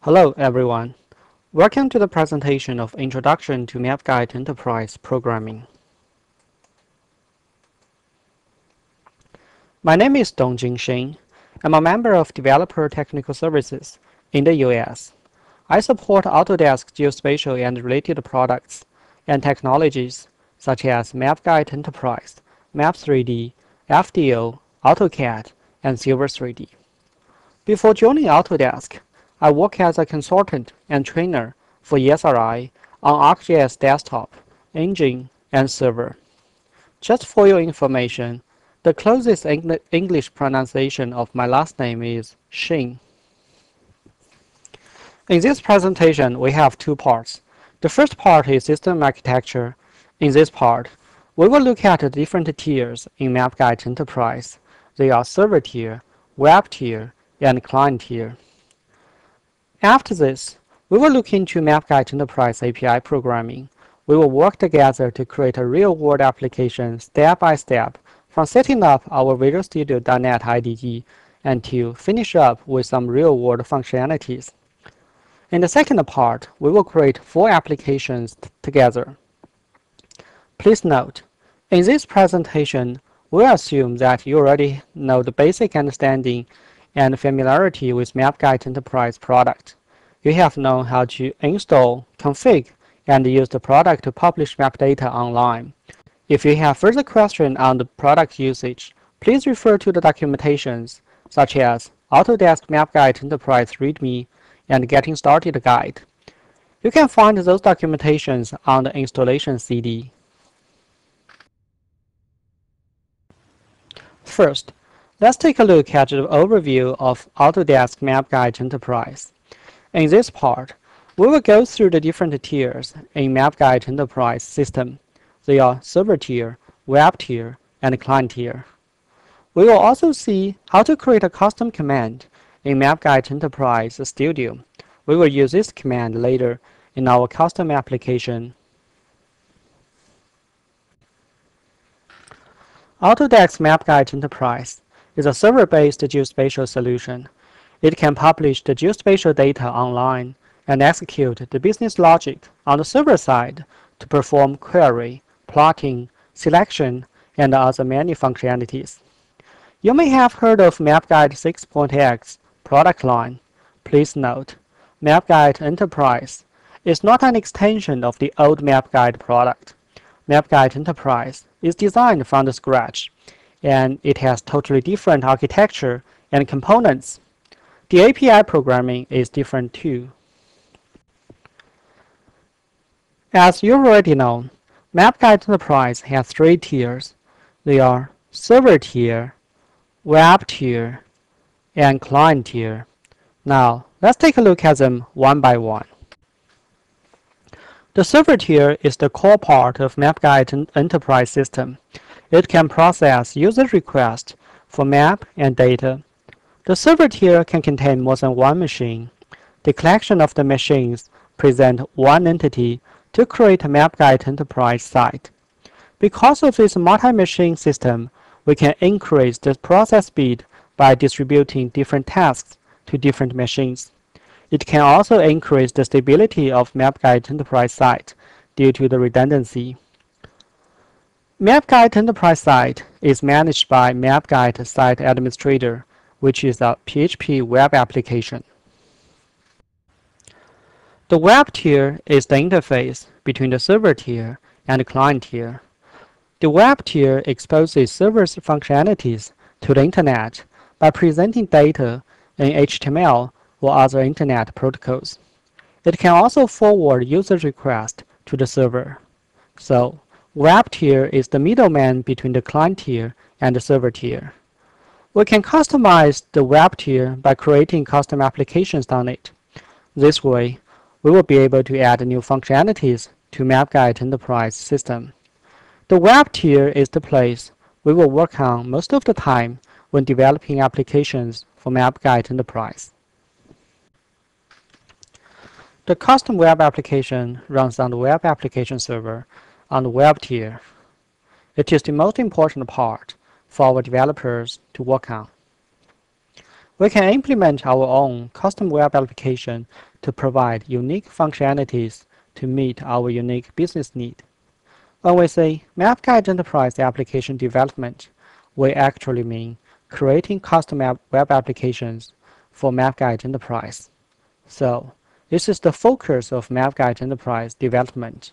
Hello everyone. Welcome to the presentation of Introduction to MapGuide Enterprise Programming. My name is Dongjin Shin. I'm a member of Developer Technical Services in the US. I support Autodesk geospatial and related products and technologies such as MapGuide Enterprise, Map3D, FDO, AutoCAD, and Silver 3D. Before joining Autodesk, I work as a consultant and trainer for ESRI on ArcGIS Desktop, Engine, and Server. Just for your information, the closest English pronunciation of my last name is Shin. In this presentation, we have two parts. The first part is system architecture. In this part, we will look at the different tiers in MapGuide Enterprise. They are server tier, web tier, and client tier. After this, we will look into MapGuide Enterprise API programming. We will work together to create a real-world application step by step, from setting up our Visual Studio.NET IDE until finish up with some real-world functionalities. In the second part, we will create 4 applications together. Please note, in this presentation, we assume that you already know the basic understanding and familiarity with MapGuide Enterprise product. You have known how to install, configure, and use the product to publish map data online. If you have further questions on the product usage, please refer to the documentations such as Autodesk MapGuide Enterprise README and Getting Started Guide. You can find those documentations on the installation CD. First, let's take a look at the overview of Autodesk MapGuide Enterprise. In this part, we will go through the different tiers in MapGuide Enterprise system. They are server tier, web tier, and client tier. We will also see how to create a custom command in MapGuide Enterprise Studio. We will use this command later in our custom application. Autodesk MapGuide Enterprise is a server-based geospatial solution. It can publish the geospatial data online and execute the business logic on the server side to perform query, plotting, selection, and other many functionalities. You may have heard of MapGuide 6.x product line. Please note, MapGuide Enterprise is not an extension of the old MapGuide product. MapGuide Enterprise is designed from the scratch, and it has totally different architecture and components. The API programming is different too. As you already know, MapGuide Enterprise has 3 tiers. They are server tier, web tier, and client tier. Now, let's take a look at them one by one. The server tier is the core part of MapGuide Enterprise system. It can process user requests for map and data. The server tier can contain more than one machine. The collection of the machines present one entity to create a MapGuide Enterprise site. Because of this multi-machine system, we can increase the process speed by distributing different tasks to different machines. It can also increase the stability of MapGuide Enterprise site due to the redundancy. MapGuide Enterprise site is managed by MapGuide Site Administrator, which is a PHP web application. The web tier is the interface between the server tier and the client tier. The web tier exposes server functionalities to the internet by presenting data in HTML or other internet protocols. It can also forward user requests to the server. So, web tier is the middleman between the client tier and the server tier. We can customize the web tier by creating custom applications on it. This way, we will be able to add new functionalities to MapGuide Enterprise system. The web tier is the place we will work on most of the time when developing applications for MapGuide Enterprise. The custom web application runs on the web application server on the web tier. It is the most important part for our developers to work on. We can implement our own custom web application to provide unique functionalities to meet our unique business need. When we say MapGuide Enterprise application development, we actually mean creating custom web applications for MapGuide Enterprise. So, this is the focus of MapGuide Enterprise development.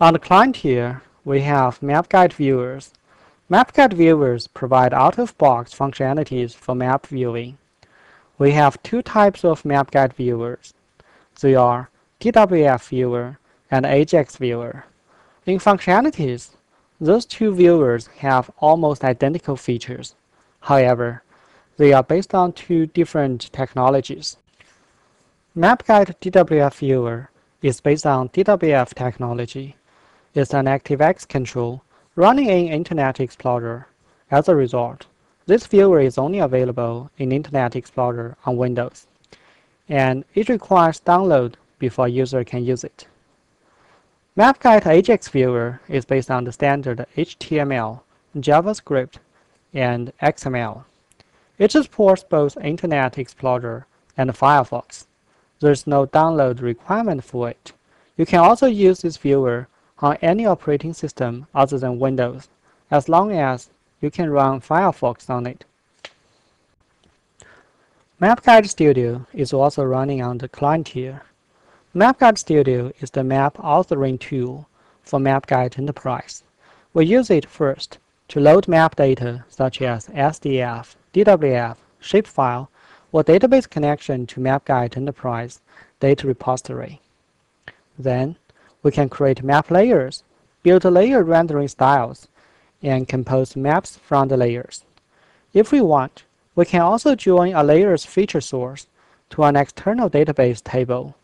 On the client here, we have MapGuide viewers. MapGuide viewers provide out-of-box functionalities for map viewing. We have two types of MapGuide viewers. They are DWF viewer and AJAX viewer. In functionalities, those two viewers have almost identical features. However, they are based on two different technologies. MapGuide DWF viewer is based on DWF technology. It's an ActiveX control running in Internet Explorer. As a result, this viewer is only available in Internet Explorer on Windows, and it requires download before a user can use it. MapGuide AJAX viewer is based on the standard HTML, JavaScript, and XML. It supports both Internet Explorer and Firefox. There's no download requirement for it. You can also use this viewer on any operating system other than Windows, as long as you can run Firefox on it. MapGuide Studio is also running on the client here. MapGuide Studio is the map authoring tool for MapGuide Enterprise. We use it first to load map data such as SDF, DWF, shapefile, or database connection to MapGuide Enterprise data repository. Then, we can create map layers, build layer rendering styles, and compose maps from the layers. If we want, we can also join a layer's feature source to an external database table.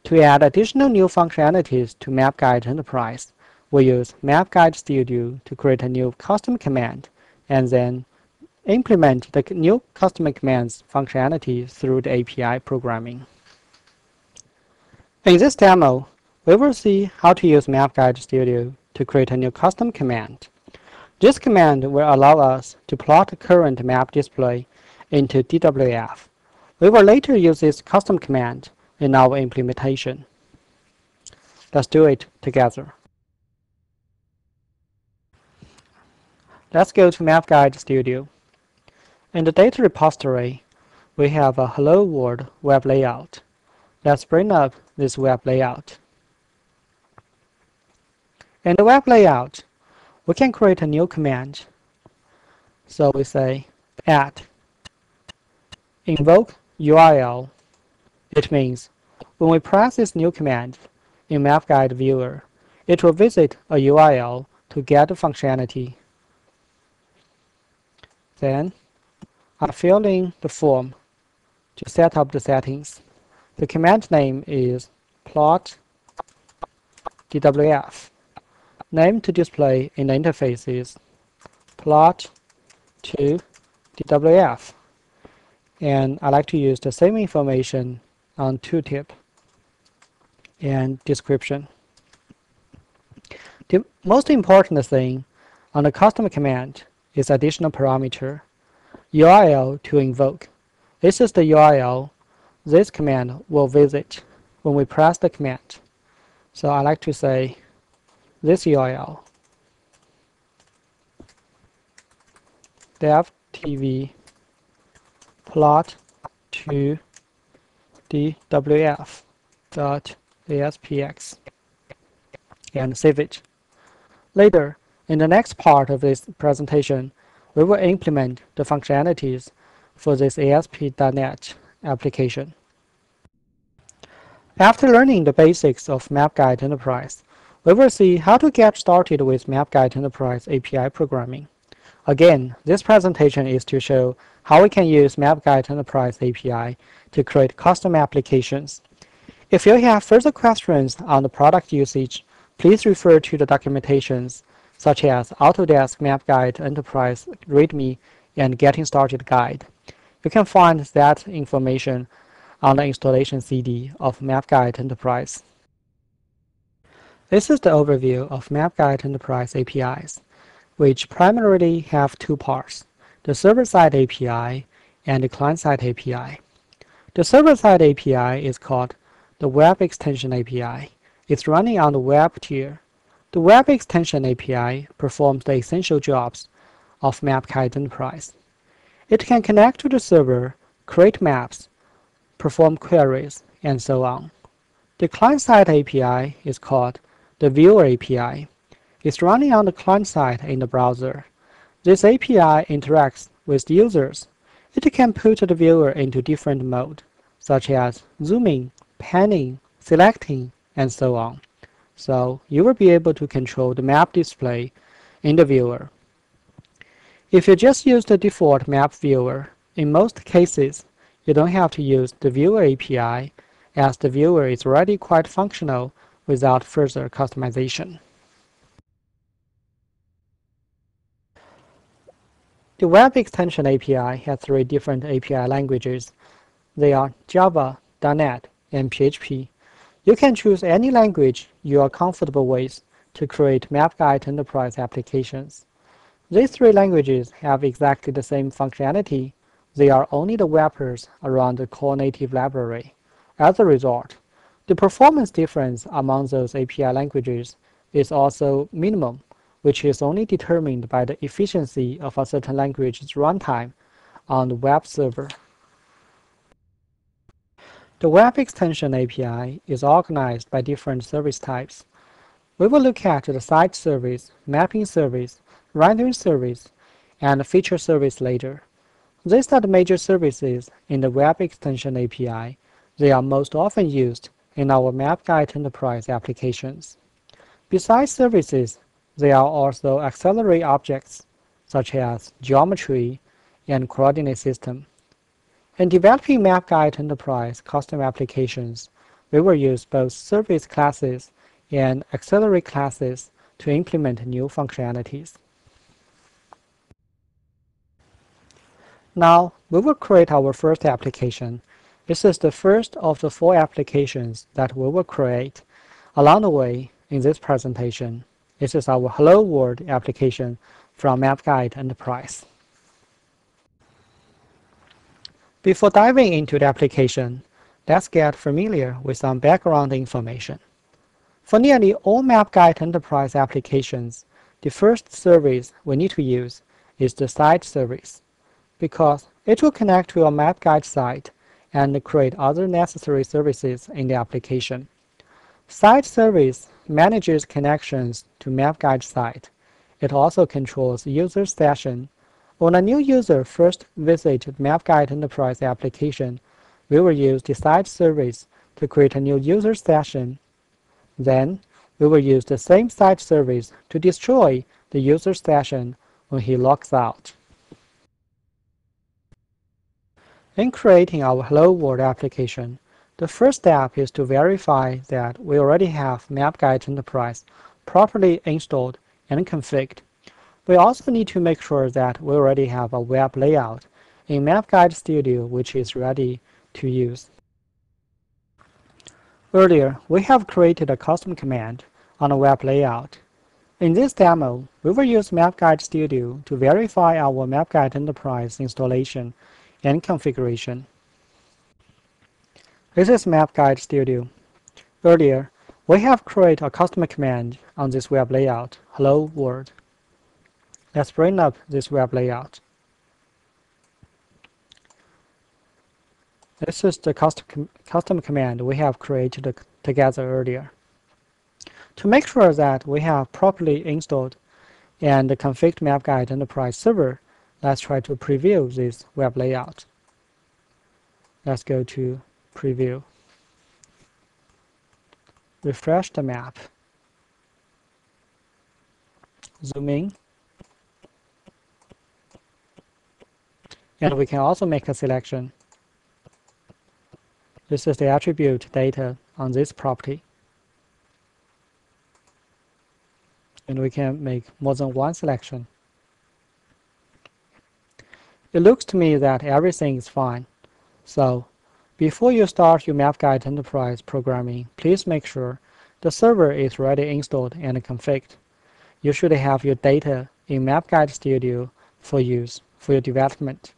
To add additional new functionalities to MapGuide Enterprise, we use MapGuide Studio to create a new custom command and then implement the new custom command's functionality through the API programming. In this demo, we will see how to use MapGuide Studio to create a new custom command. This command will allow us to plot the current map display into DWF. We will later use this custom command in our implementation. Let's do it together. Let's go to MapGuide Studio. In the data repository, we have a Hello World web layout. Let's bring up this web layout. In the web layout, we can create a new command. So we say add invoke URL. It means when we press this new command in MapGuide Viewer, it will visit a URL to get the functionality. Then I fill in the form to set up the settings. The command name is plot DWF. Name to display in the interface is plot to DWF. And I like to use the same information on tooltip and description. The most important thing on the custom command is additional parameter, URL to invoke. This is the URL this command will visit when we press the command. So I like to say this URL, dev tv plot to dwf.aspx and save it. Later, in the next part of this presentation, we will implement the functionalities for this ASP.NET application. After learning the basics of MapGuide Enterprise, we will see how to get started with MapGuide Enterprise API programming. Again, this presentation is to show how we can use MapGuide Enterprise API to create custom applications. If you have further questions on the product usage, please refer to the documentations such as Autodesk MapGuide Enterprise README and Getting Started Guide. You can find that information on the installation CD of MapGuide Enterprise. This is the overview of MapGuide Enterprise APIs, which primarily have two parts. the server-side API and the client-side API. The server-side API is called the Web Extension API. It's running on the web tier. The Web Extension API performs the essential jobs of MapGuide Enterprise. It can connect to the server, create maps, perform queries, and so on. The client-side API is called the Viewer API. It's running on the client side in the browser. This API interacts with users. It can put the viewer into different modes, such as zooming, panning, selecting, and so on. So you will be able to control the map display in the viewer. If you just use the default map viewer, in most cases, you don't have to use the Viewer API, as the viewer is already quite functional without further customization. The Web Extension API has 3 different API languages. They are Java, .NET, and PHP. You can choose any language you are comfortable with to create MapGuide Enterprise applications. These 3 languages have exactly the same functionality. They are only the wrappers around the core native library. As a result, the performance difference among those API languages is also minimum, which is only determined by the efficiency of a certain language's runtime on the web server. The Web Extension API is organized by different service types. We will look at the site service, mapping service, rendering service, and feature service later. These are the major services in the Web Extension API. They are most often used in our MapGuide Enterprise applications. Besides services, there are also auxiliary objects, such as geometry and coordinate system. In developing MapGuide Enterprise custom applications, we will use both service classes and auxiliary classes to implement new functionalities. Now, we will create our first application. This is the first of the 4 applications that we will create along the way in this presentation. This is our Hello World application from MapGuide Enterprise. Before diving into the application, let's get familiar with some background information. For nearly all MapGuide Enterprise applications, the first service we need to use is the site service, because it will connect to your MapGuide site and create other necessary services in the application. Site service manages connections to MapGuide site. It also controls user session. When a new user first visits MapGuide Enterprise application, we will use the site service to create a new user session. Then, we will use the same site service to destroy the user session when he logs out. In creating our Hello World application, the first step is to verify that we already have MapGuide Enterprise properly installed and configured. We also need to make sure that we already have a web layout in MapGuide Studio which is ready to use. Earlier, we have created a custom command on a web layout. In this demo, we will use MapGuide Studio to verify our MapGuide Enterprise installation and configuration. This is MapGuide Studio. Earlier, we have created a custom command on this web layout, Hello World. Let's bring up this web layout. This is the custom command we have created together earlier. To make sure that we have properly installed and configured MapGuide Enterprise server, let's try to preview this web layout. Let's go to Preview. Refresh the map. Zoom in. And we can also make a selection. This is the attribute data on this property. And we can make more than one selection. It looks to me that everything is fine. So, before you start your MapGuide Enterprise programming, please make sure the server is already installed and configured. You should have your data in MapGuide Studio for use for your development.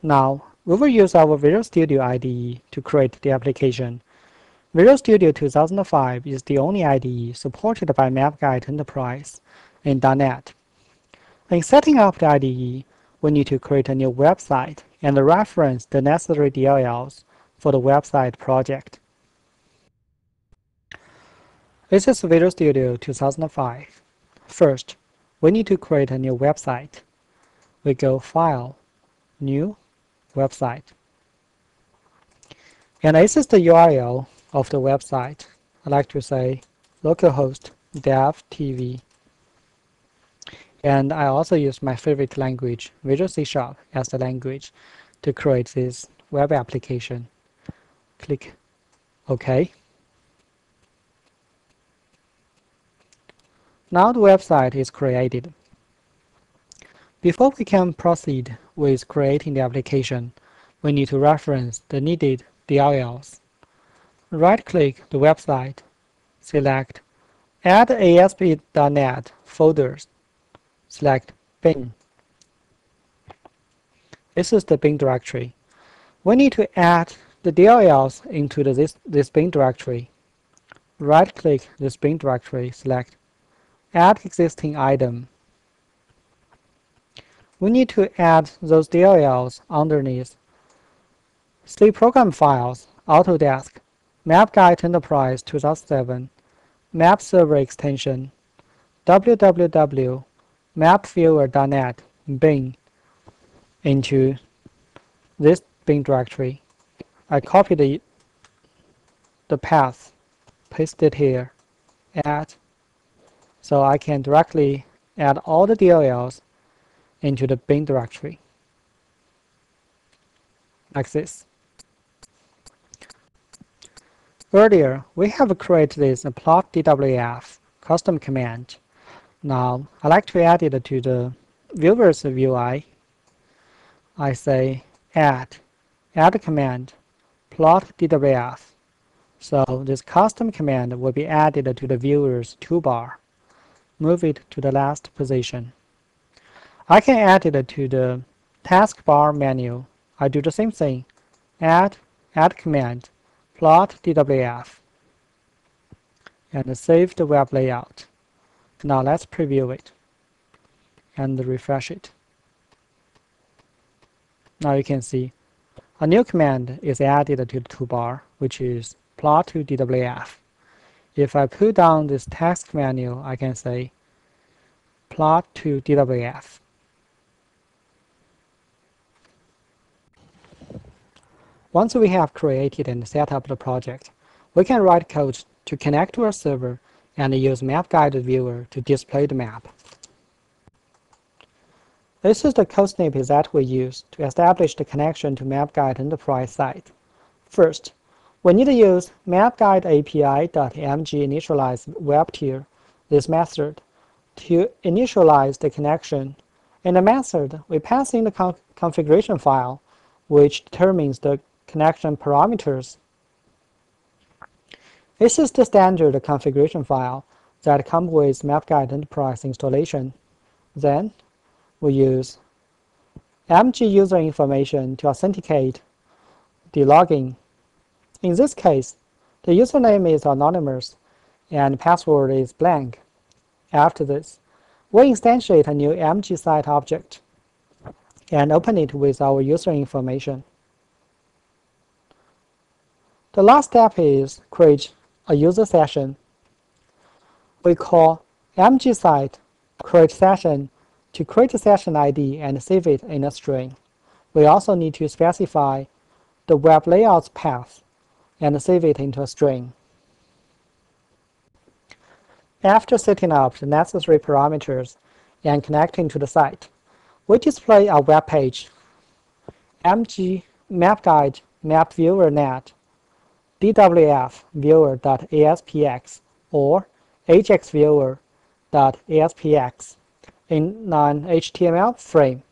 Now, we will use our Visual Studio IDE to create the application. Visual Studio 2005 is the only IDE supported by MapGuide Enterprise in .NET. In setting up the IDE, we need to create a new website and reference the necessary DLLs for the website project. This is Visual Studio 2005. First, we need to create a new website. We go File, New, Website. And this is the URL of the website. I like to say localhost dev tv. And I also use my favorite language, Visual C# as the language to create this web application. Click OK. Now the website is created. Before we can proceed with creating the application, we need to reference the needed DLLs. Right-click the website, select Add ASP.NET Folders, select bin. This is the bin directory. We need to add the DLLs into this bin directory. Right-click this bin directory, select Add Existing Item. We need to add those DLLs underneath C program files, Autodesk, MapGuide Enterprise 2007, Map Server Extension, www.mapviewer.net bin into this bin directory. I copy the path, paste it here, add, so I can directly add all the DLLs into the bin directory, like this. Earlier, we have created this plot DWF custom command. Now, I like to add it to the viewer's UI. I say add command, plot DWF. So this custom command will be added to the viewer's toolbar. Move it to the last position. I can add it to the taskbar menu. I do the same thing. Add command, plot DWF, and save the web layout. Now let's preview it and refresh it. Now you can see a new command is added to the toolbar, which is plot to DWF. If I pull down this task menu, I can say plot to DWF. Once we have created and set up the project, we can write code to connect to our server and use MapGuide Viewer to display the map. This is the code snippet that we use to establish the connection to MapGuide Enterprise site. First, we need to use MapGuide API.mginitialize web tier, this method, to initialize the connection. In the method, we pass in the configuration file, which determines the connection parameters. This is the standard configuration file that comes with MapGuide Enterprise installation. Then, we use MgUserInformation to authenticate the login. In this case, the username is anonymous and password is blank. After this, we instantiate a new MgSite object and open it with our user information. The last step is create a user session. We call MgSite create session to create a session ID and save it in a string. We also need to specify the web layouts path and save it into a string. After setting up the necessary parameters and connecting to the site, we display a web page, MapGuide MapViewer.net DWF viewer.aspx or hxviewer.aspx in an HTML frame.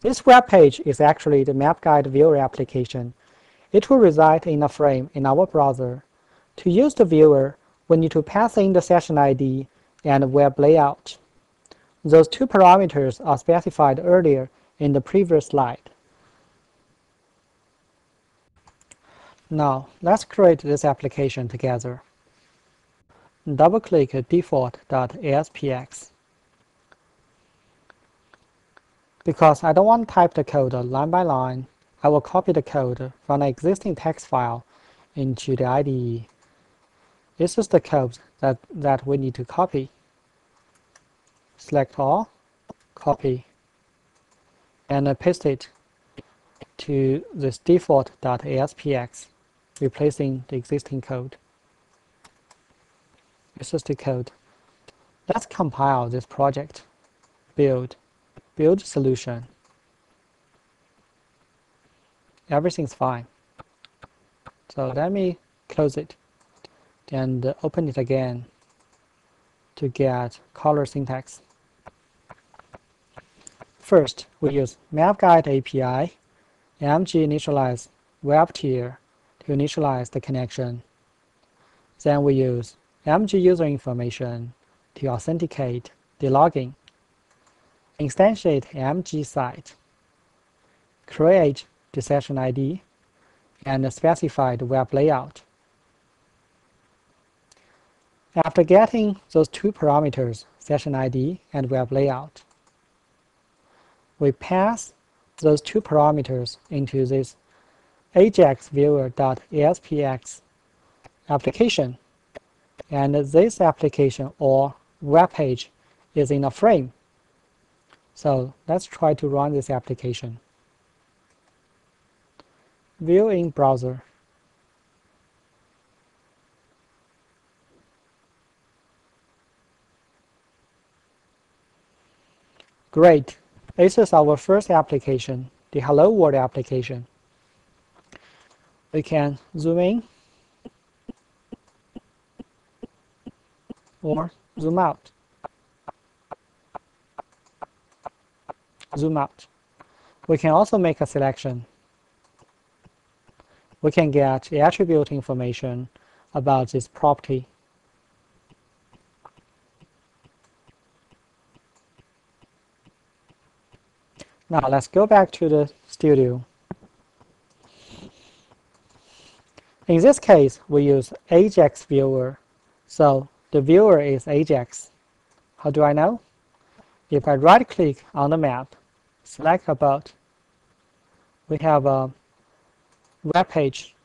This web page is actually the MapGuide Viewer application. It will reside in a frame in our browser. To use the viewer, we need to pass in the session ID and web layout. Those two parameters are specified earlier in the previous slide. Now, let's create this application together. Double-click default.aspx. Because I don't want to type the code line by line, I will copy the code from the existing text file into the IDE. This is the code that we need to copy. Select all, copy, and paste it to this default.aspx, replacing the existing code. This is the code. Let's compile this project. Build solution. Everything's fine. So let me close it and open it again to get color syntax. First, we use MapGuide API, MgInitialize web tier to initialize the connection. Then we use MgUserInformation to authenticate the login. Instantiate MgSite. Create the session ID and specify the web layout. After getting those two parameters, session ID and web layout, we pass those two parameters into this AjaxViewer.aspx application, and this application or web page is in a frame. So let's try to run this application. View in browser. Great. This is our first application, the Hello World application. We can zoom in or zoom out. Zoom out. We can also make a selection. We can get attribute information about this property. Now let's go back to the studio. In this case, we use Ajax viewer, so the viewer is Ajax. How do I know? If I right-click on the map, select About, we have a web page,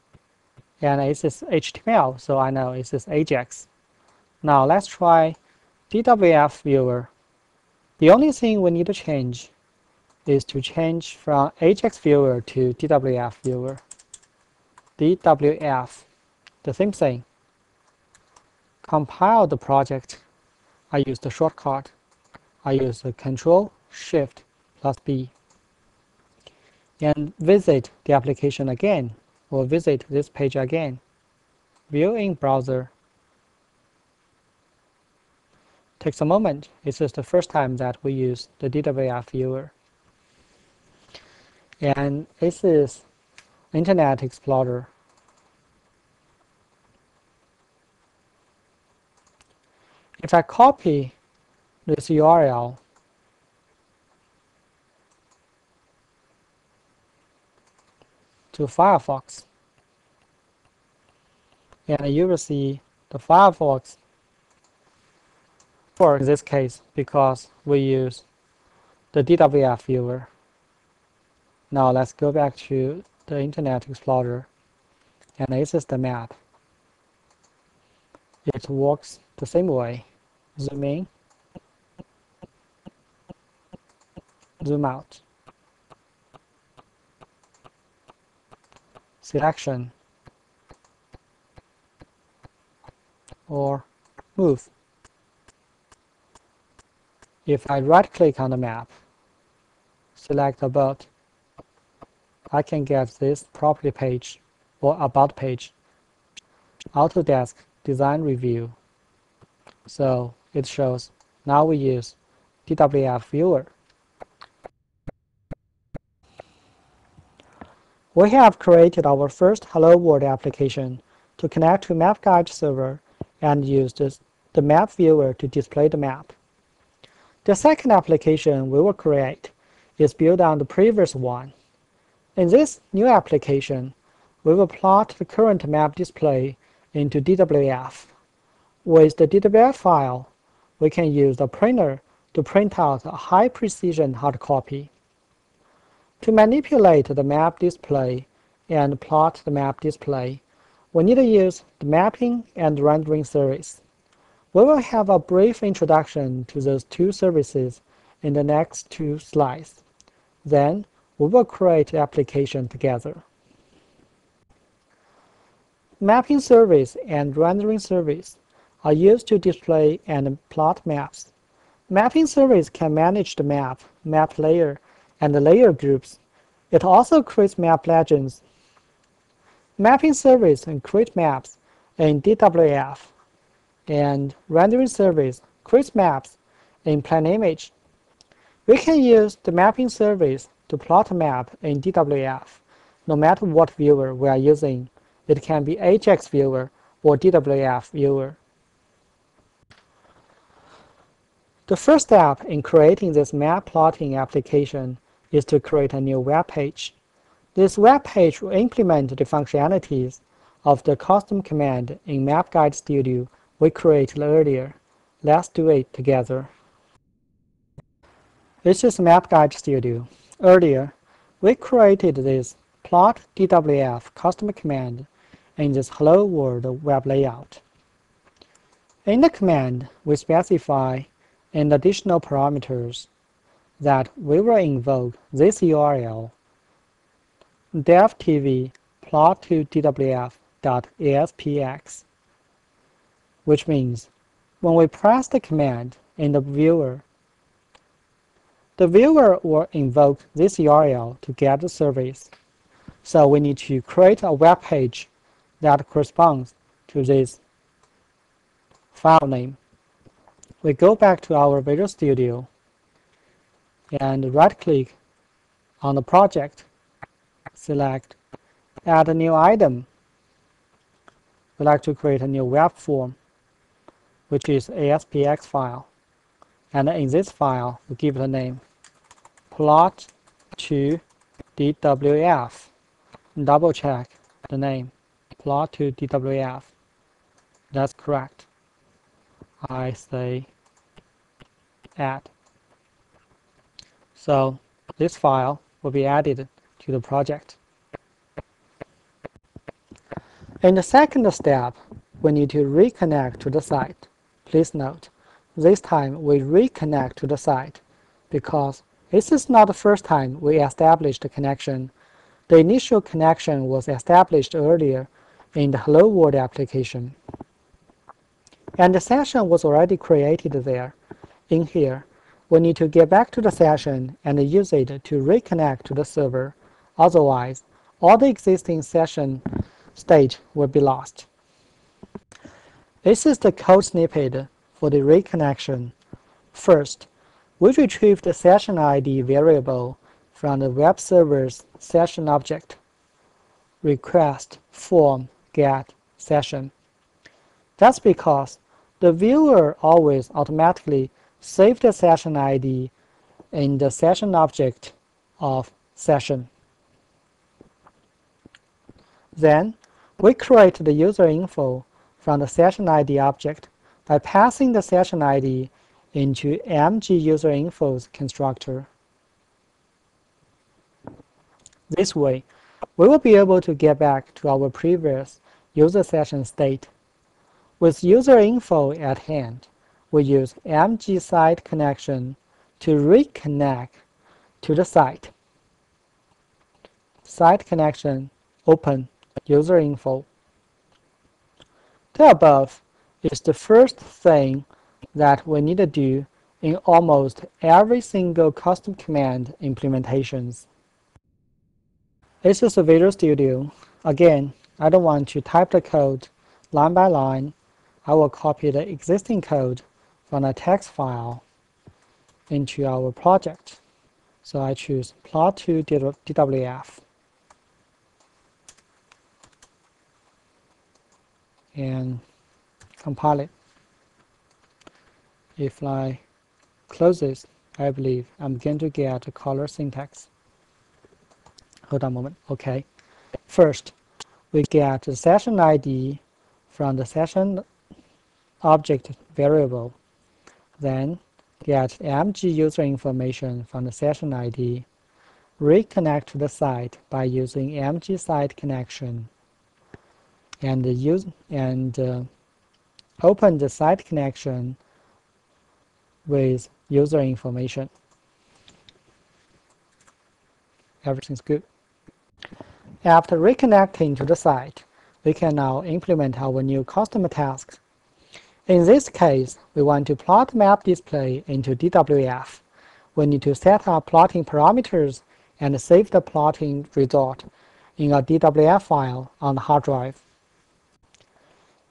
and it is HTML, so I know it is Ajax. Now let's try DWF viewer. The only thing we need to change is to change from Ajax viewer to DWF viewer. DWF, the same thing. Compile the project. I use the shortcut. I use the Control-Shift+B. And visit the application again, or visit this page again. View in browser. Takes a moment. This is the first time that we use the DWF viewer. And this is Internet Explorer. If I copy this URL to Firefox, and you will see the Firefox for in this case because we use the DWF viewer. Now let's go back to the Internet Explorer, and this is the map. It works the same way. Zoom in, zoom out. Selection or move. If I right-click on the map, select About, I can get this property page or About page, Autodesk Design Review. So it shows now we use DWF viewer. We have created our first Hello World application to connect to MapGuide server and use this the map viewer to display the map. The second application we will create is built on the previous one. In this new application, we will plot the current map display into DWF. With the DWF file, we can use the printer to print out a high-precision hard copy. To manipulate the map display and plot the map display, we need to use the mapping and rendering service. We will have a brief introduction to those two services in the next two slides. Then, we will create the application together. Mapping service and rendering service are used to display and plot maps. Mapping service can manage the map layer, and the layer groups. It also creates map legends. Mapping service can create maps in DWF, and rendering service creates maps in plain image. We can use the mapping service to plot a map in DWF, no matter what viewer we are using. It can be Ajax viewer or DWF viewer. The first step in creating this map plotting application is to create a new web page. This web page will implement the functionalities of the custom command in MapGuide Studio we created earlier. Let's do it together. This is MapGuide Studio. Earlier, we created this plot DWF custom command in this Hello World web layout. In the command, we specify an additional parameters that we will invoke this URL dev.tv plot2dwf.aspx, which means when we press the command in the viewer will invoke this URL to get the service. So we need to create a web page that corresponds to this file name. We go back to our Visual Studio and right-click on the project, select Add a new item. We like to create a new web form, which is ASPX file. And in this file, we give it a name, plot2dwf. Double check the name, plot2dwf. That's correct. I say add. So this file will be added to the project. In the second step, we need to reconnect to the site. Please note, this time we reconnect to the site because this is not the first time we established a connection. The initial connection was established earlier in the Hello World application. And the session was already created there. In here, we need to get back to the session and use it to reconnect to the server. Otherwise, all the existing session state will be lost. This is the code snippet for the reconnection. First, we retrieve the session ID variable from the web server's session object. Request form get session. That's because the viewer always automatically saves the session ID in the session object of session. Then, we create the user info from the session ID object by passing the session ID into MgUserInfo's constructor. This way, we will be able to get back to our previous user session state. With user info at hand, we use mgsite connection to reconnect to the site. Site connection open user info. The above is the first thing that we need to do in almost every single custom command implementations. This is a Visual Studio. Again, I don't want to type the code line by line. I will copy the existing code from a text file into our project. So I choose plot2dwf and compile it. If I close this, I believe I'm going to get a color syntax. Hold on a moment. Okay. First, we get the session ID from the session object variable. Then get MgUserInformation from the session ID. Reconnect to the site by using MgSite connection. And open the site connection with user information. Everything's good. After reconnecting to the site, we can now implement our new custom task. In this case, we want to plot map display into DWF. We need to set up plotting parameters and save the plotting result in a DWF file on the hard drive.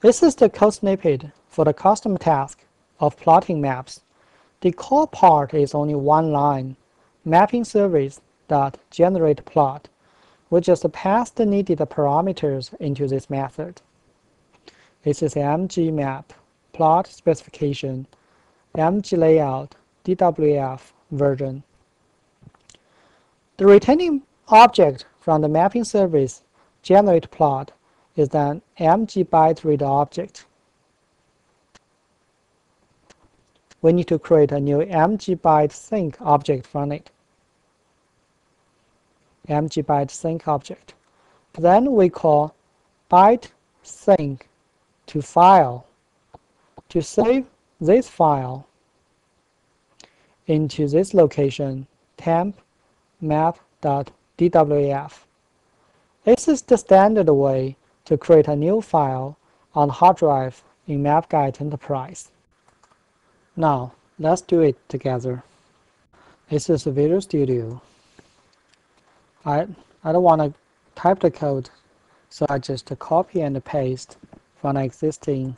This is the code snippet for the custom task of plotting maps. The core part is only one line, mapping service.generate plot. We just pass the needed parameters into this method. This is mgmap, plot specification, mglayout, DWF version. The returning object from the mapping service generate plot is an mgbyte reader object. We need to create a new mgbyte sync object from it. mgbyte sync object. Then we call byte sync to file to save this file into this location temp map.dwf. This is the standard way to create a new file on hard drive in MapGuide Enterprise. Now let's do it together. This is Visual Studio. I don't want to type the code, so I just copy and paste from an existing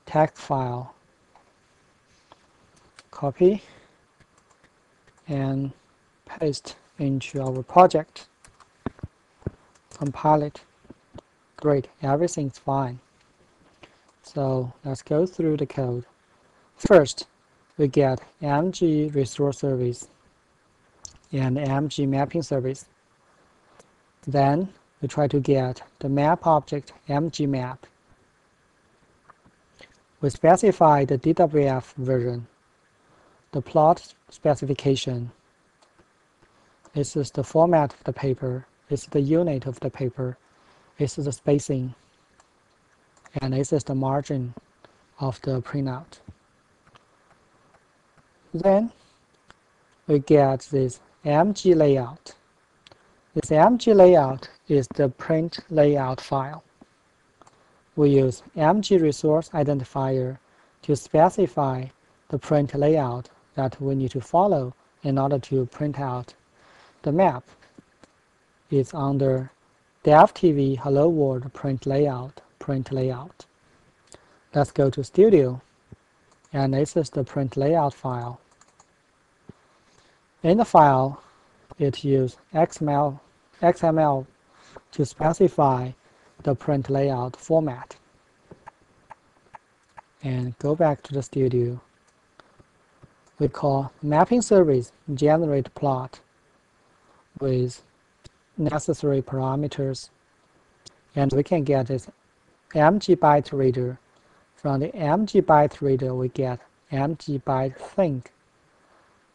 text file. Copy and paste into our project. Compile it. Great, everything's fine. So let's go through the code. First, we get mg resource service and mg mapping service. Then we try to get the map object mgmap. We specify the DWF version, the plot specification. This is the format of the paper. This is the unit of the paper. This is the spacing. And this is the margin of the printout. Then we get this mg layout. This mg layout is the print layout file. We use mg resource identifier to specify the print layout that we need to follow in order to print out the map. It's under DevTV Hello World print layout. Let's go to Studio, and this is the print layout file. In the file, it uses XML to specify the print layout format. And go back to the Studio. We call mapping service generate plot with necessary parameters, and we can get this mgbyte reader. From the mgbyte reader, we get mgbyte sync.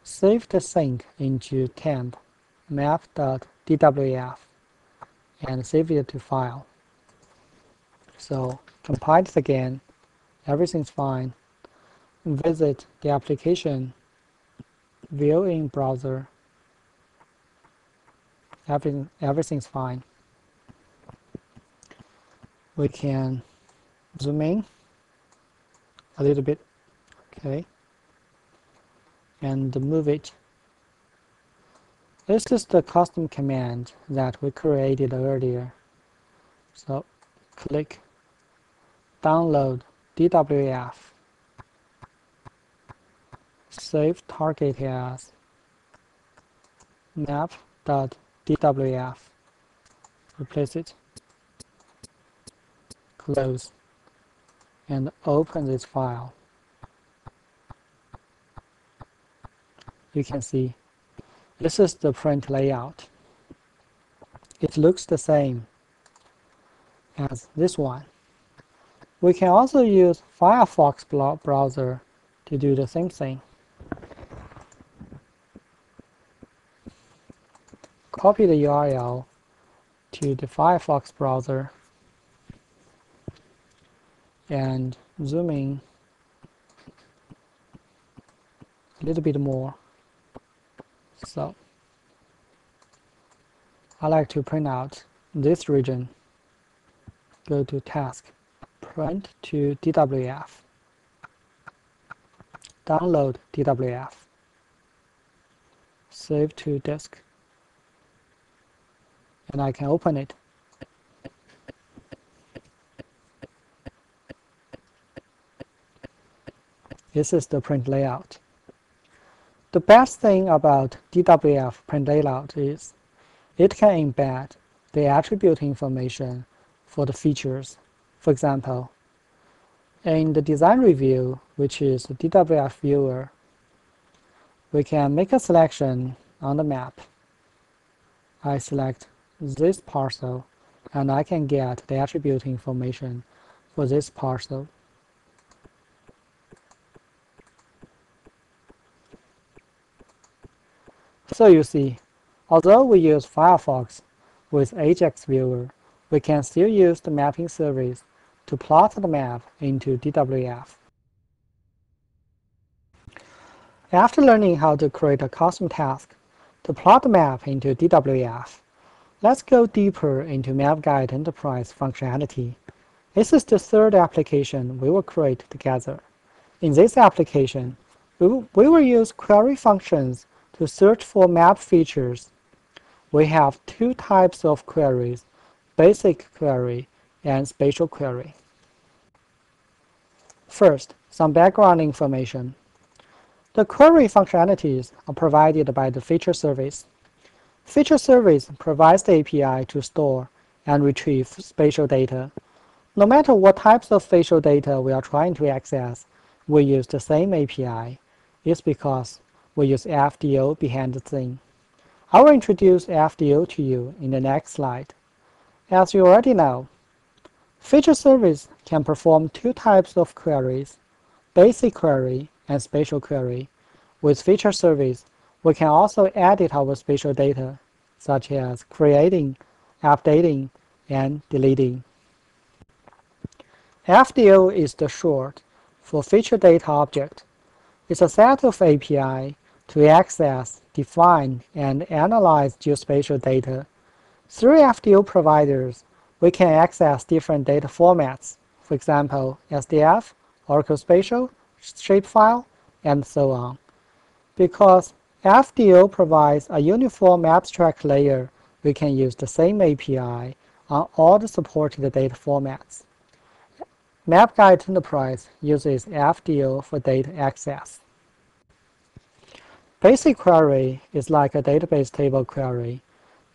Save the sync into temp map.dwf and save it to file. So compile it again. Everything's fine. Visit the application, view in browser. Everything's fine. We can zoom in a little bit, okay, and move it. This is the custom command that we created earlier. So click download DWF, save target as map.dwf, replace it, close, and open this file. you can see this is the print layout. It looks the same as this one. We can also use Firefox browser to do the same thing. Copy the URL to the Firefox browser and zoom in a little bit more. So I like to print out this region. Go to Task, Print to DWF, download DWF, save to disk, and I can open it. This is the print layout. The best thing about DWF print layout is it can embed the attribute information for the features. For example, in the design review, which is the DWF viewer, we can make a selection on the map. I select this parcel, and I can get the attribute information for this parcel. So you see, although we use Firefox with Ajax Viewer, we can still use the mapping service to plot the map into DWF. After learning how to create a custom task to plot the map into DWF, let's go deeper into MapGuide Enterprise functionality. This is the third application we will create together. In this application, we will use query functions to search for map features. We have two types of queries, basic query and spatial query. First, some background information. The query functionalities are provided by the feature service. Feature service provides the API to store and retrieve spatial data. No matter what types of spatial data we are trying to access, we use the same API. It's because we use FDO behind the thing. I will introduce FDO to you in the next slide. As you already know, feature service can perform two types of queries, basic query and spatial query. With feature service, we can also edit our spatial data, such as creating, updating, and deleting. FDO is the short for Feature Data Object. It's a set of API to access, define, and analyze geospatial data. Through FDO providers, we can access different data formats, for example, SDF, Oracle Spatial, Shapefile, and so on. Because FDO provides a uniform abstract layer, we can use the same API on all the supported data formats. MapGuide Enterprise uses FDO for data access. Basic query is like a database table query.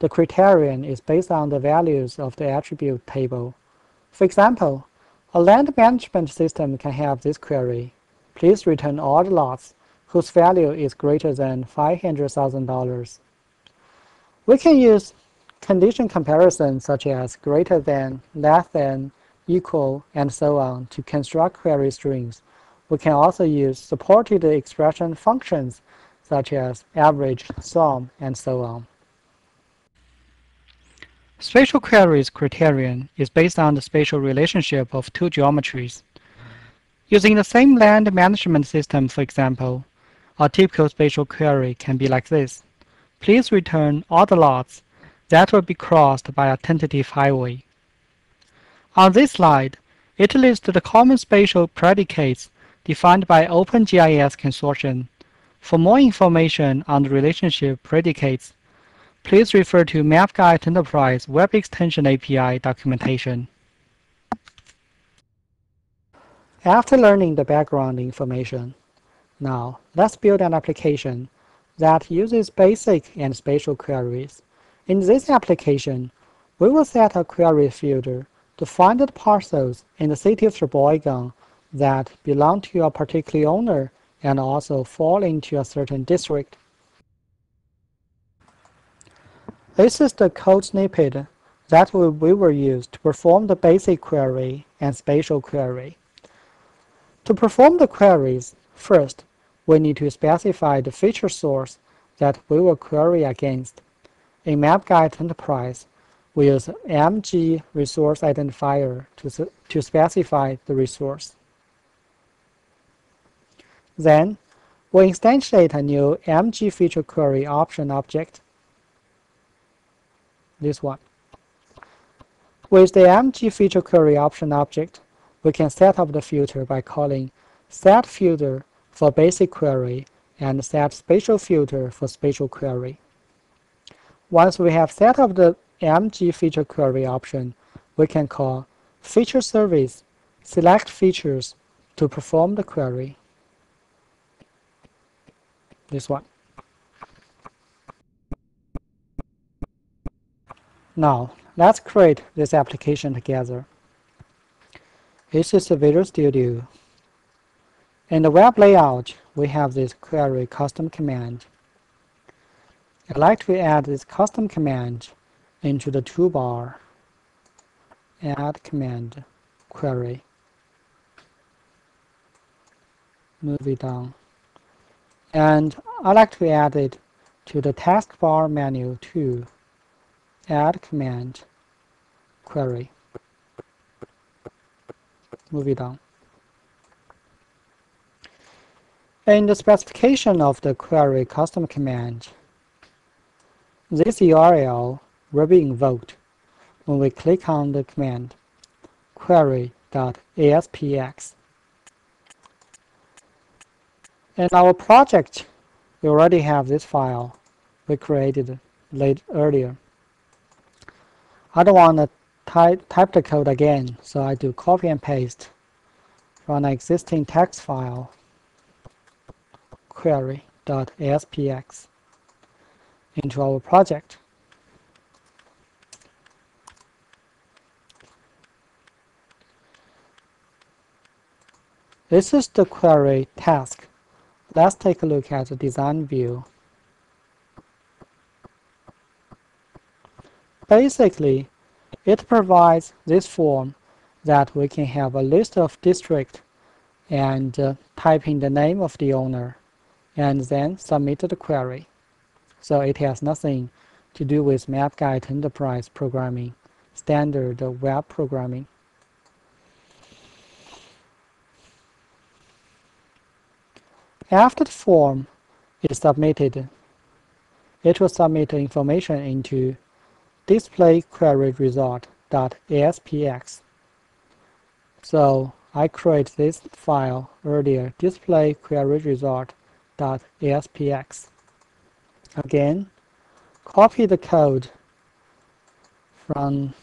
The criterion is based on the values of the attribute table. For example, a land management system can have this query: please return all the lots whose value is greater than $500,000. We can use condition comparison such as greater than, less than, equal, and so on to construct query strings. We can also use supported expression functions such as average, sum, and so on. Spatial query's criterion is based on the spatial relationship of two geometries. Using the same land management system, for example, a typical spatial query can be like this: please return all the lots that will be crossed by a tentative highway. On this slide, it lists the common spatial predicates defined by OpenGIS Consortium. For more information on the relationship predicates, please refer to MapGuide Enterprise Web Extension API documentation. After learning the background information, now let's build an application that uses basic and spatial queries. In this application, we will set a query filter to find the parcels in the city of Sheboygan that belong to a particular owner and also fall into a certain district. This is the code snippet that we will use to perform the basic query and spatial query. To perform the queries, first, we need to specify the feature source that we will query against. In MapGuide Enterprise, we use MG resource identifier to specify the resource. Then, we instantiate a new MG feature query option object. This one. With the MG feature query option object, we can set up the filter by calling set filter for basic query and set spatial filter for spatial query. Once we have set up the MG feature query option, we can call feature service select features to perform the query. This one. Now, let's create this application together. This is the Visual Studio. In the web layout, we have this query custom command. I'd like to add this custom command into the toolbar. Add command query. Move it down. And I'd like to add it to the taskbar menu too. Add command query. Move it down. In the specification of the query custom command, this URL will be invoked when we click on the command query.aspx. In our project, we already have this file we created earlier. I don't want to type the code again, so I do copy and paste from an existing text file, query.aspx, into our project. This is the query task. Let's take a look at the design view. Basically, it provides this form that we can have a list of districts and type in the name of the owner and then submit the query. So it has nothing to do with MapGuide Enterprise programming, standard web programming. After the form is submitted, it will submit information into display query result.aspx. So I create this file earlier, display query result.aspx. Again, copy the code from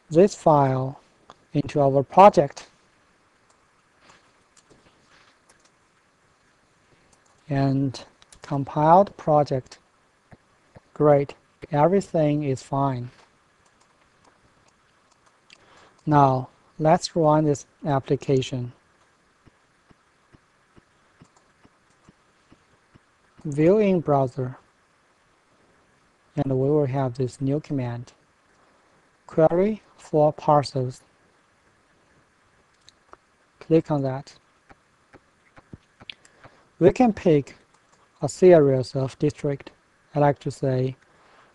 this file into our project and compile the project. Great, everything is fine. Now, let's run this application. View in browser, and we will have this new command, query for parcels. Click on that. We can pick a series of districts. I like to say,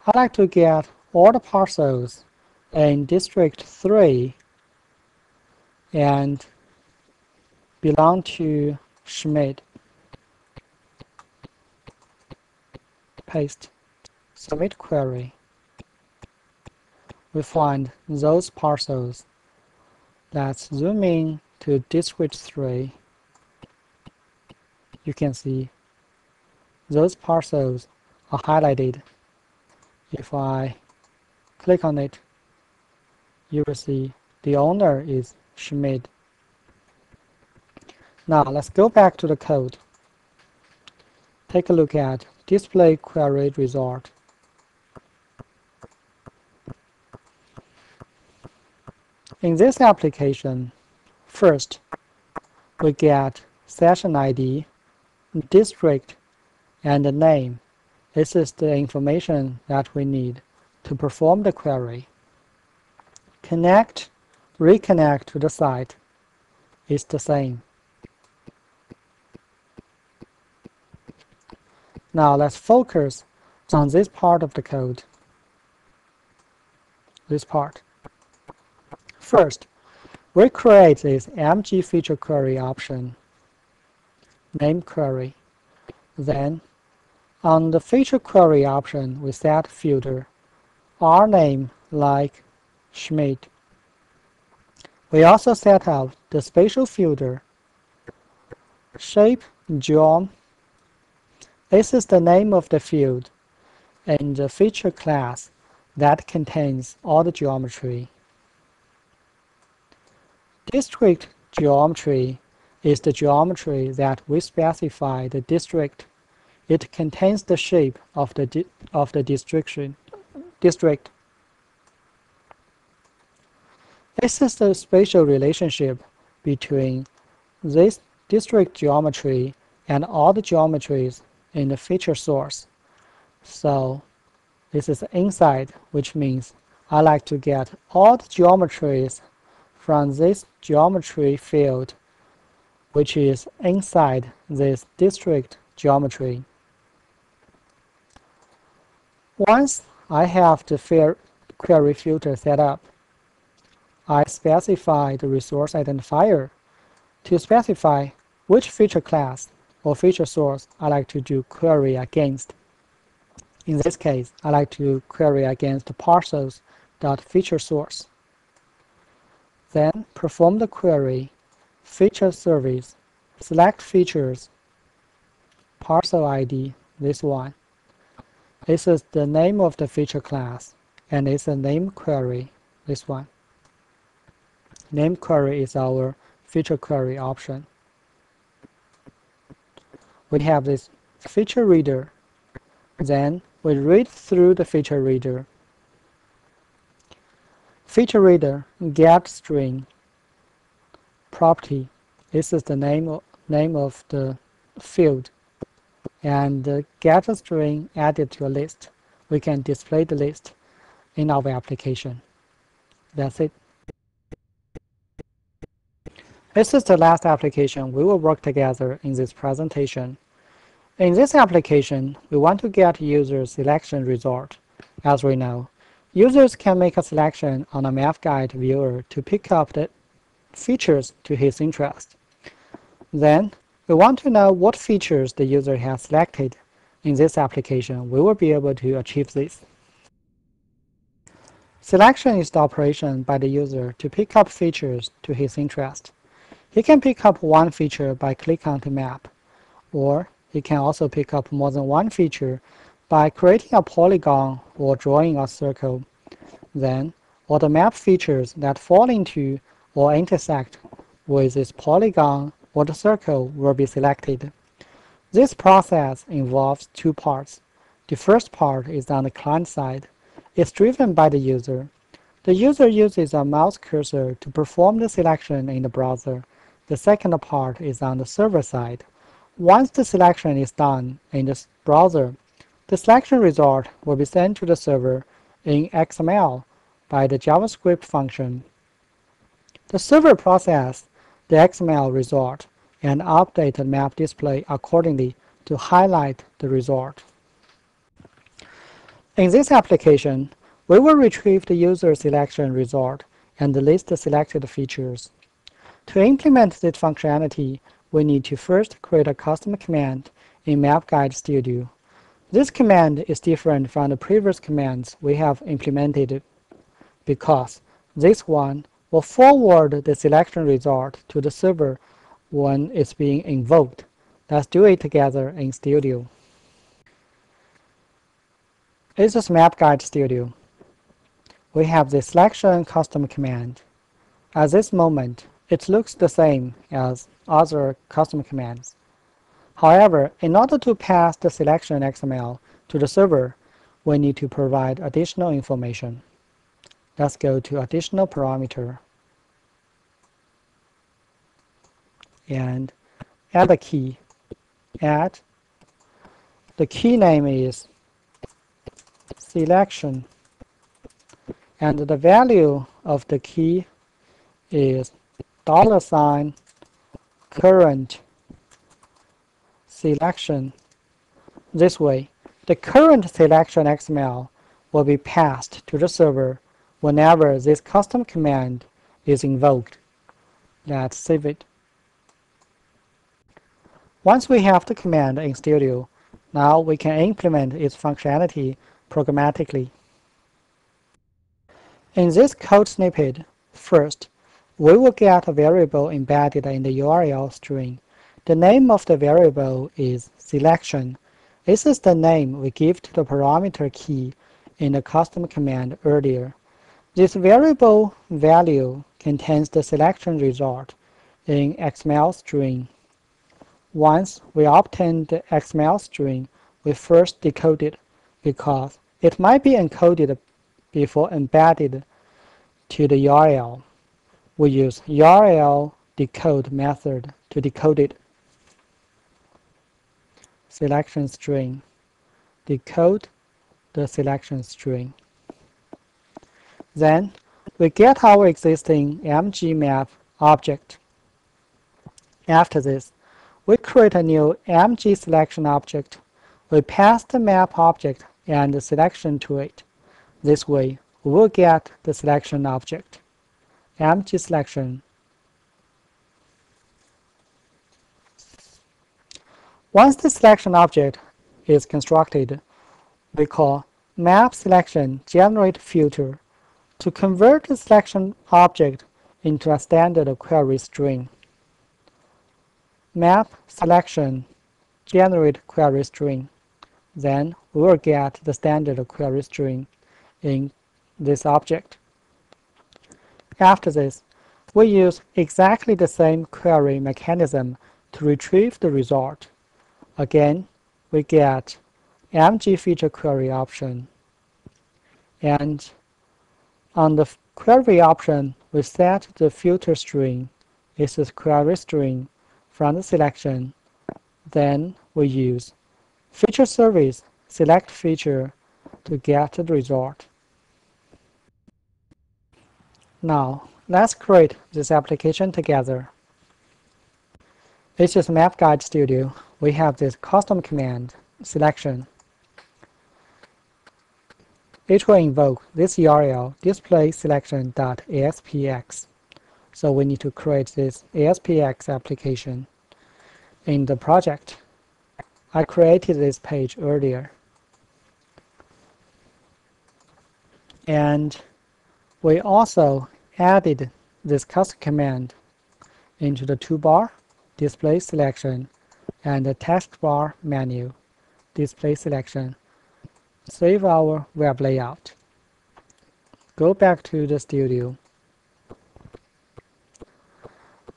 I'd like to get all the parcels in District 3 and belong to Schmidt. Paste. Submit query. We find those parcels. Let's zoom in to District 3. You can see those parcels are highlighted. If I click on it, you will see the owner is Schmidt. Now let's go back to the code. Take a look at display query result. In this application, first we get session ID, district, and the name This is the information that we need to perform the query. Connect, reconnect to the site is the same. Now let's focus on this part of the code. This part. First, we create this MG feature query option, name query. Then, on the feature query option, we set filter, our name like Schmidt. We also set up the spatial filter, shape geom. This is the name of the field in the feature class that contains all the geometry. District geometry is the geometry that we specify the district. It contains the shape of the district. This is the spatial relationship between this district geometry and all the geometries in the feature source. So this is inside, which means I like to get all the geometries from this geometry field, which is inside this district geometry. Once I have the query filter set up, I specify the resource identifier to specify which feature class or feature source I like to do query against. In this case, I like to query against parcels.featureSource. Then perform the query, feature service, select features, parcel ID, this one. This is the name of the feature class, and it's a name query, this one. Name query is our feature query option. We have this feature reader. Then we read through the feature reader. Feature reader get string property. This is the name of the field. And get a string added to a list. We can display the list in our application. That's it. This is the last application we will work together in this presentation. In this application, we want to get user selection result. As we know, users can make a selection on a MapGuide viewer to pick up the features to his interest. Then, we want to know what features the user has selected. In this application, we will be able to achieve this. Selection is the operation by the user to pick up features to his interest. He can pick up one feature by clicking on the map, or he can also pick up more than one feature by creating a polygon or drawing a circle. Then, all the map features that fall into or intersect with this polygon or the circle will be selected. This process involves two parts. The first part is on the client side. It's driven by the user. The user uses a mouse cursor to perform the selection in the browser. The second part is on the server side. Once the selection is done in the browser, the selection result will be sent to the server in XML by the JavaScript function. The server processes the XML result and updates the map display accordingly to highlight the result. In this application, we will retrieve the user selection result and list the selected features. To implement this functionality, we need to first create a custom command in MapGuide Studio. This command is different from the previous commands we have implemented because this one will forward the selection result to the server when it's being invoked. Let's do it together in Studio. This is MapGuide Studio. We have the selection custom command. At this moment, it looks the same as other custom commands. However, in order to pass the selection XML to the server, we need to provide additional information. Let's go to additional parameter and add a key. Add. The key name is selection, and the value of the key is $current selection. This way, the current selection XML will be passed to the server whenever this custom command is invoked. Let's save it. Once we have the command in Studio, now we can implement its functionality programmatically. In this code snippet, first, we will get a variable embedded in the URL string. The name of the variable is selection. This is the name we give to the parameter key in the custom command earlier. This variable value contains the selection result in XML string. Once we obtain the XML string, we first decode it because it might be encoded before embedded to the URL. We use URL decode method to decode it. Selection string. Decode the selection string. Then we get our existing MgMap object. After this, we create a new MgSelection object. We pass the map object and the selection to it. This way, we will get the selection object, MgSelection. Once the selection object is constructed, we call MapSelectionGenerateFilter to convert the selection object into a standard query string. MapSelectionGenerateQueryString. Then we will get the standard query string in this object. After this, we use exactly the same query mechanism to retrieve the result. Again, we get MgFeatureQuery option, and on the query option, we set the filter string. This is query string from the selection. Then we use feature service select feature to get the result. Now, let's create this application together. This is MapGuide Studio. We have this custom command, selection. It will invoke this URL, display_selection.aspx. So we need to create this ASPX application. In the project, I created this page earlier. And we also added this custom command into the toolbar, display selection, and the taskbar menu, display selection. Save our web layout. Go back to the studio.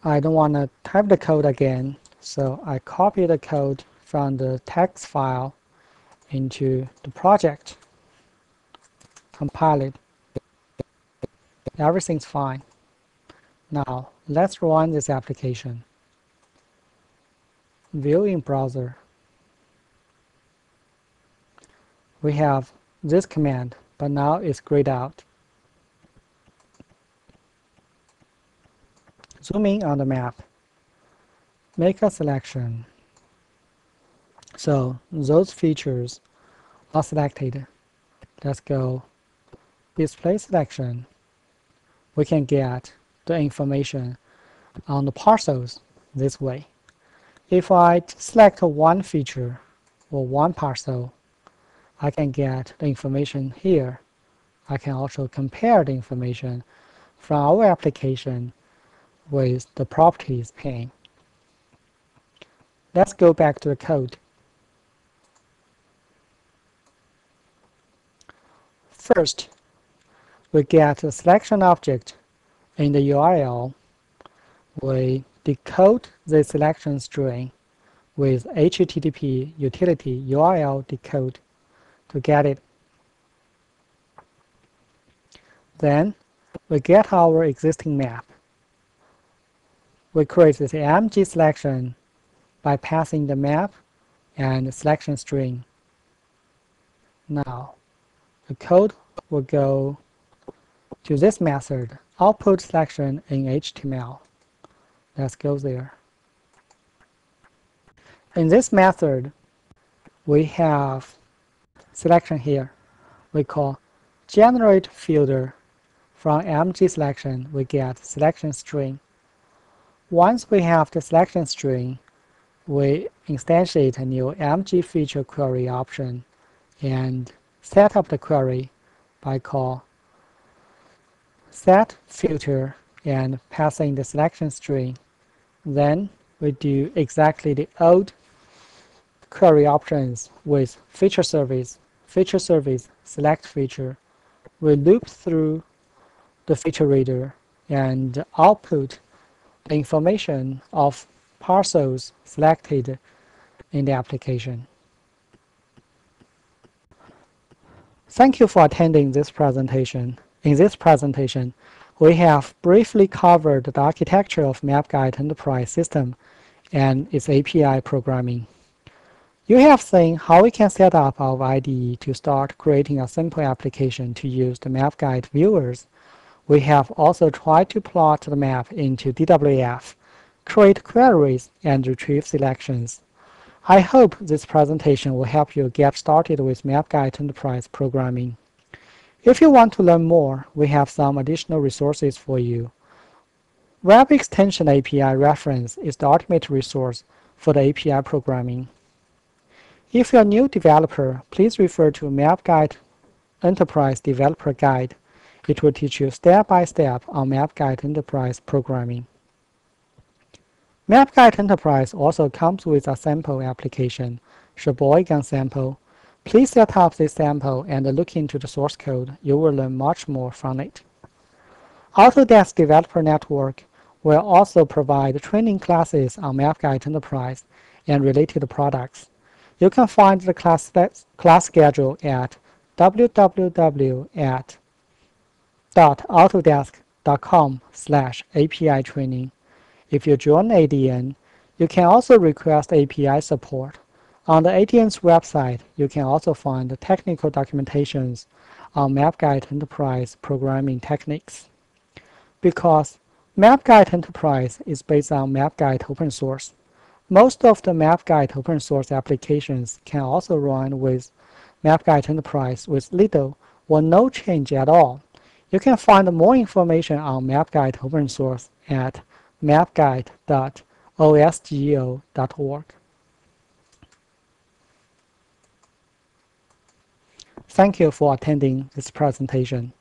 I don't want to type the code again, so I copy the code from the text file into the project. Compile it. Everything's fine. Now, let's run this application. View in browser. We have this command, but now it's grayed out. Zoom in on the map. Make a selection. So those features are selected. Let's go display selection. We can get the information on the parcels this way. If I select one feature or one parcel, I can get the information here. I can also compare the information from our application with the properties pane. Let's go back to the code. First, we get a selection object in the URL. We decode the selection string with HTTP utility URL decode to get it. Then we get our existing map. We create this MG selection by passing the map and the selection string. Now, the code will go to this method, output selection in HTML. Let's go there. In this method, we have selection here. We call generate filter. From mg selection, we get selection string. Once we have the selection string, we instantiate a new mg feature query option and set up the query by call set filter and passing the selection string. Then we do exactly the old query options with feature service, select feature. We loop through the feature reader and output the information of parcels selected in the application. Thank you for attending this presentation. In this presentation, we have briefly covered the architecture of MapGuide Enterprise System and its API programming. You have seen how we can set up our IDE to start creating a simple application to use the MapGuide viewers. We have also tried to plot the map into DWF, create queries, and retrieve selections. I hope this presentation will help you get started with MapGuide Enterprise programming. If you want to learn more, we have some additional resources for you. Web Extension API reference is the ultimate resource for the API programming. If you're a new developer, please refer to MapGuide Enterprise Developer Guide. It will teach you step by step on MapGuide Enterprise programming. MapGuide Enterprise also comes with a sample application, Sheboygan sample. Please set up this sample and look into the source code. You will learn much more from it. Autodesk Developer Network will also provide training classes on MapGuide Enterprise and related products. You can find the class schedule at www.autodesk.com/API training. If you join ADN, you can also request API support. On the ADN's website, you can also find the technical documentations on MapGuide Enterprise programming techniques. Because MapGuide Enterprise is based on MapGuide open source, most of the MapGuide open source applications can also run with MapGuide Enterprise with little or no change at all. You can find more information on MapGuide open source at mapguide.osgo.org. Thank you for attending this presentation.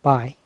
Bye.